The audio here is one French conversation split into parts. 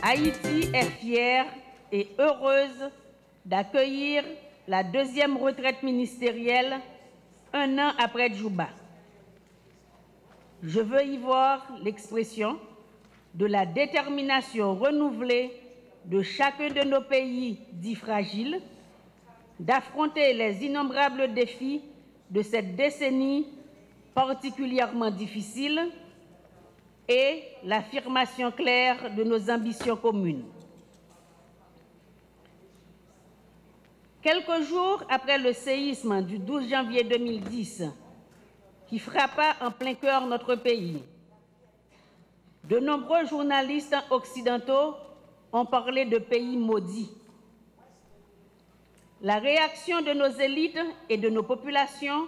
Haïti est fière et heureuse d'accueillir la deuxième retraite ministérielle un an après Djouba. Je veux y voir l'expression de la détermination renouvelée de chacun de nos pays dits fragiles d'affronter les innombrables défis de cette décennie particulièrement difficile et l'affirmation claire de nos ambitions communes. Quelques jours après le séisme du 12 janvier 2010, qui frappa en plein cœur notre pays, de nombreux journalistes occidentaux ont parlé de pays maudits. La réaction de nos élites et de nos populations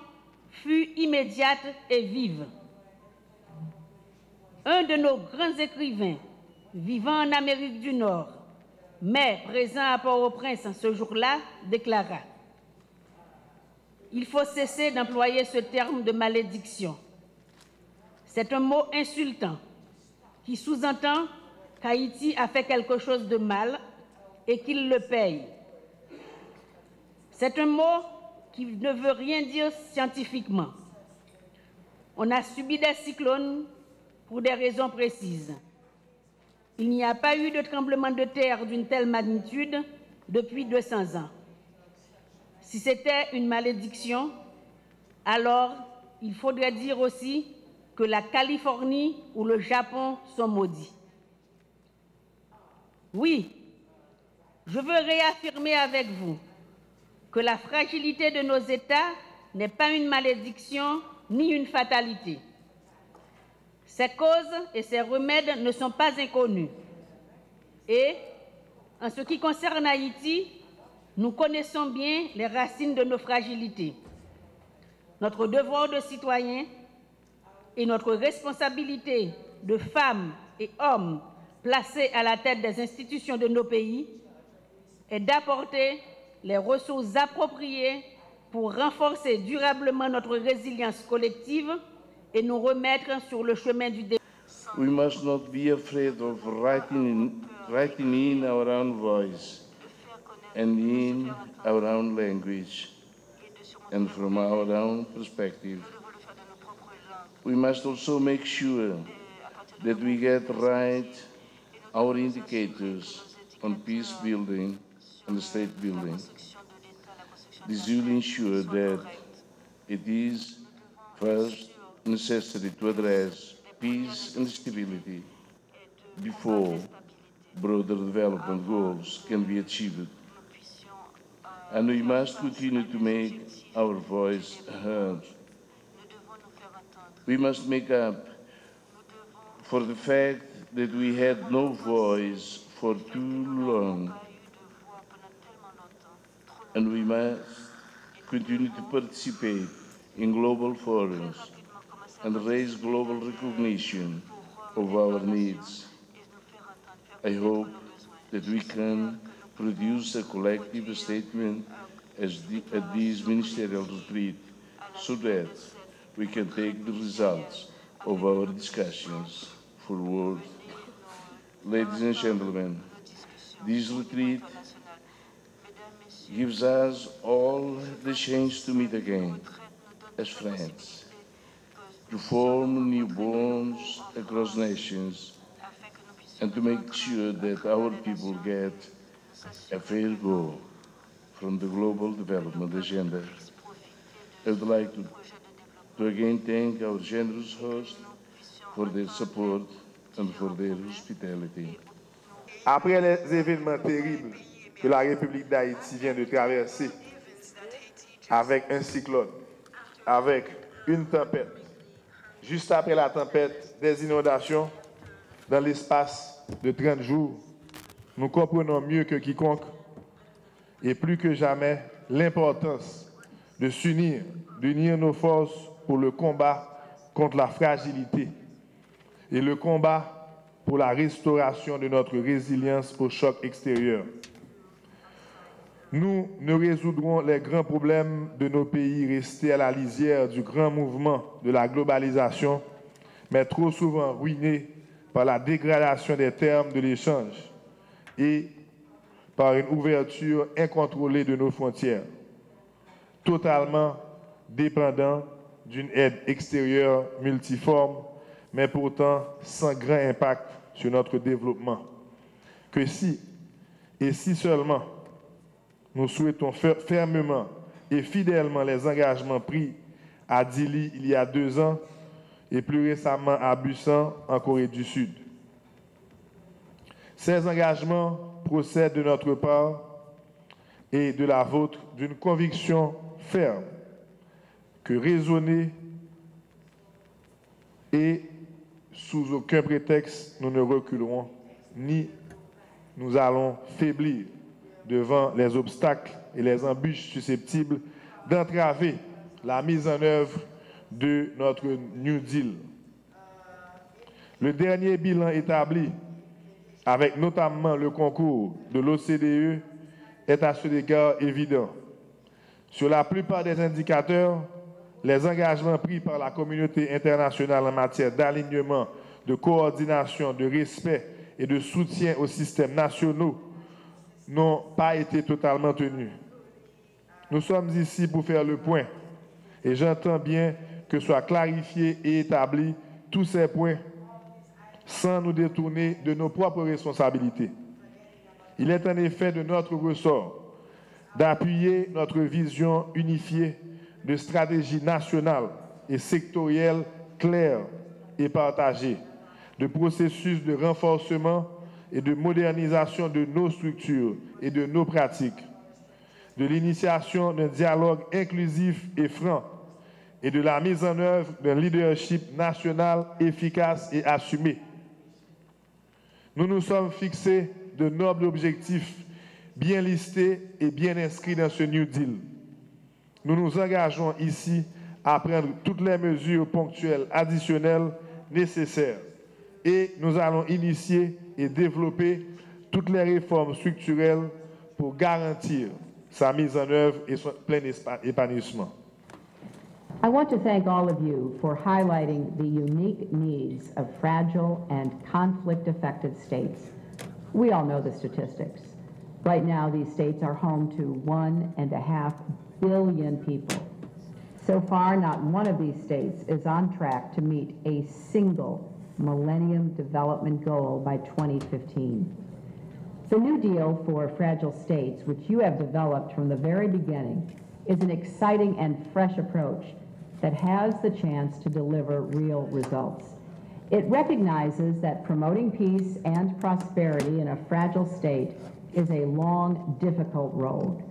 fut immédiate et vive. Un de nos grands écrivains, vivant en Amérique du Nord, mais présent à Port-au-Prince ce jour-là, déclara « Il faut cesser d'employer ce terme de malédiction. C'est un mot insultant qui sous-entend qu'Haïti a fait quelque chose de mal et qu'il le paye. C'est un mot qui ne veut rien dire scientifiquement. On a subi des cyclones pour des raisons précises. Il n'y a pas eu de tremblement de terre d'une telle magnitude depuis 200 ans. Si c'était une malédiction, alors il faudrait dire aussi que la Californie ou le Japon sont maudits. Oui, je veux réaffirmer avec vous que la fragilité de nos États n'est pas une malédiction ni une fatalité. Ces causes et ces remèdes ne sont pas inconnus. Et, en ce qui concerne Haïti, nous connaissons bien les racines de nos fragilités. Notre devoir de citoyen et notre responsabilité de femmes et hommes placés à la tête des institutions de nos pays est d'apporter les ressources appropriées pour renforcer durablement notre résilience collective et nous remettre sur le chemin du développement. We must not be afraid of writing in our own voice and in our own language and from our own perspective. We must also make sure that we get right our indicators on peace building and state building. This will ensure that it is first necessary to address peace and stability before broader development goals can be achieved. And we must continue to make our voice heard. We must make up for the fact that we had no voice for too long. And we must continue to participate in global forums and raise global recognition of our needs. I hope that we can produce a collective statement at this ministerial retreat so that we can take the results of our discussions forward. Ladies and gentlemen, this retreat gives us all the chance to meet again as friends, to form new bonds across nations, and to make sure that our people get a fair go from the global development agenda. I would like to again thank our generous hosts for their support and for their hospitality. Après les événements terribles que la République d'Haïti vient de traverser, avec un cyclone, avec une tempête, juste après la tempête, des inondations, dans l'espace de 30 jours, nous comprenons mieux que quiconque et plus que jamais l'importance de s'unir, d'unir nos forces pour le combat contre la fragilité et le combat pour la restauration de notre résilience au choc extérieur. Nous ne résoudrons les grands problèmes de nos pays restés à la lisière du grand mouvement de la globalisation, mais trop souvent ruinés par la dégradation des termes de l'échange, et par une ouverture incontrôlée de nos frontières, totalement dépendant d'une aide extérieure multiforme, mais pourtant sans grand impact sur notre développement. Que si, et si seulement, nous souhaitons fermement et fidèlement les engagements pris à Dili il y a 2 ans et plus récemment à Busan en Corée du Sud. Ces engagements procèdent de notre part et de la vôtre d'une conviction ferme que raisonner et sous aucun prétexte nous ne reculerons ni nous allons faiblir devant les obstacles et les embûches susceptibles d'entraver la mise en œuvre de notre New Deal. Le dernier bilan établi, avec notamment le concours de l'OCDE, est à cet égard évident. Sur la plupart des indicateurs, les engagements pris par la communauté internationale en matière d'alignement, de coordination, de respect et de soutien aux systèmes nationaux n'ont pas été totalement tenus. Nous sommes ici pour faire le point et j'entends bien que soient clarifiés et établis tous ces points sans nous détourner de nos propres responsabilités. Il est en effet de notre ressort d'appuyer notre vision unifiée de stratégie nationale et sectorielle claire et partagée, de processus de renforcement et de modernisation de nos structures et de nos pratiques, de l'initiation d'un dialogue inclusif et franc et de la mise en œuvre d'un leadership national efficace et assumé. Nous nous sommes fixés de nobles objectifs bien listés et bien inscrits dans ce New Deal. Nous nous engageons ici à prendre toutes les mesures ponctuelles additionnelles nécessaires et nous allons initier et développer toutes les réformes structurelles pour garantir sa mise en œuvre et son plein épanouissement. I want to thank all of you for highlighting the unique needs of fragile and conflict-affected states. We all know the statistics. Right now, these states are home to 1.5 billion people. So far, not one of these states is on track to meet a single Millennium Development Goal by 2015. The New Deal for Fragile States, which you have developed from the very beginning, is an exciting and fresh approach that has the chance to deliver real results. It recognizes that promoting peace and prosperity in a fragile state is a long, difficult road,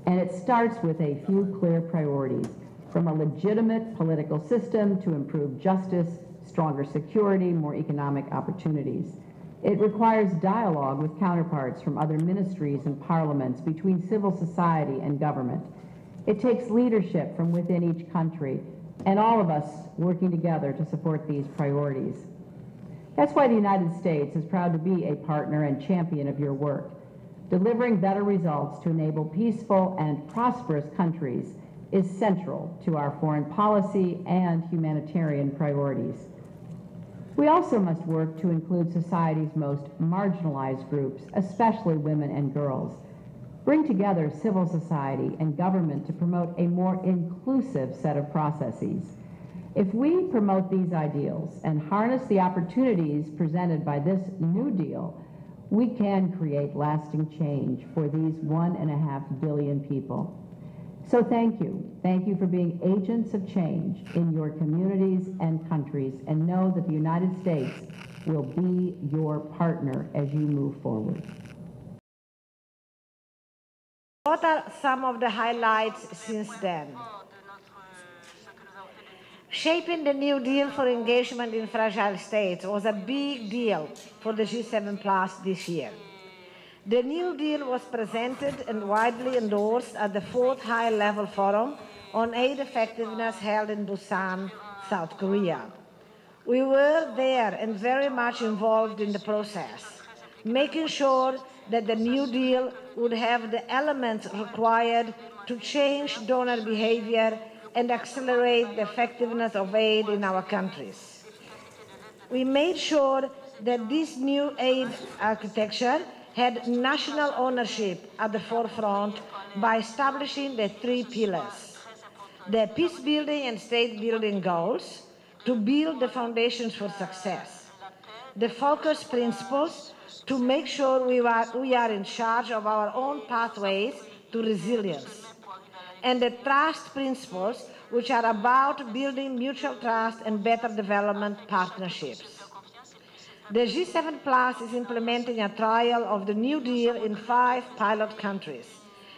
and it starts with a few clear priorities, from a legitimate political system to improve justice, stronger security, more economic opportunities. It requires dialogue with counterparts from other ministries and parliaments, between civil society and government. It takes leadership from within each country, and all of us working together to support these priorities. That's why the United States is proud to be a partner and champion of your work. Delivering better results to enable peaceful and prosperous countries is central to our foreign policy and humanitarian priorities. We also must work to include society's most marginalized groups, especially women and girls. Bring together civil society and government to promote a more inclusive set of processes. If we promote these ideals and harness the opportunities presented by this New Deal, we can create lasting change for these 1.5 billion people. So thank you. Thank you for being agents of change in your communities and countries, and know that the United States will be your partner as you move forward. What are some of the highlights since then? Shaping the New Deal for engagement in fragile states was a big deal for the G7+ this year. The New Deal was presented and widely endorsed at the 4th High-Level Forum on Aid Effectiveness held in Busan, South Korea. We were there and very much involved in the process, making sure that the New Deal would have the elements required to change donor behavior and accelerate the effectiveness of aid in our countries. We made sure that this new aid architecture had national ownership at the forefront by establishing the 3 pillars: the peace-building and state-building goals to build the foundations for success, the focus principles to make sure we are in charge of our own pathways to resilience, and the trust principles, which are about building mutual trust and better development partnerships. The G7 Plus is implementing a trial of the New Deal in 5 pilot countries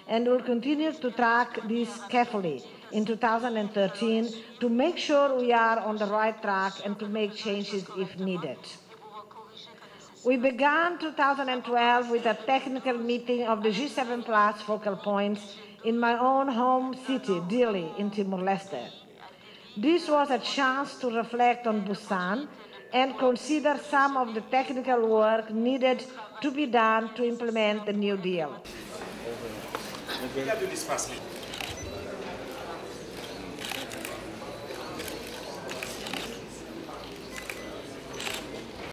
and will continue to track this carefully in 2013 to make sure we are on the right track and to make changes if needed. We began 2012 with a technical meeting of the G7 Plus focal points in my own home city, Dili, in Timor-Leste. This was a chance to reflect on Busan and consider some of the technical work needed to be done to implement the New Deal.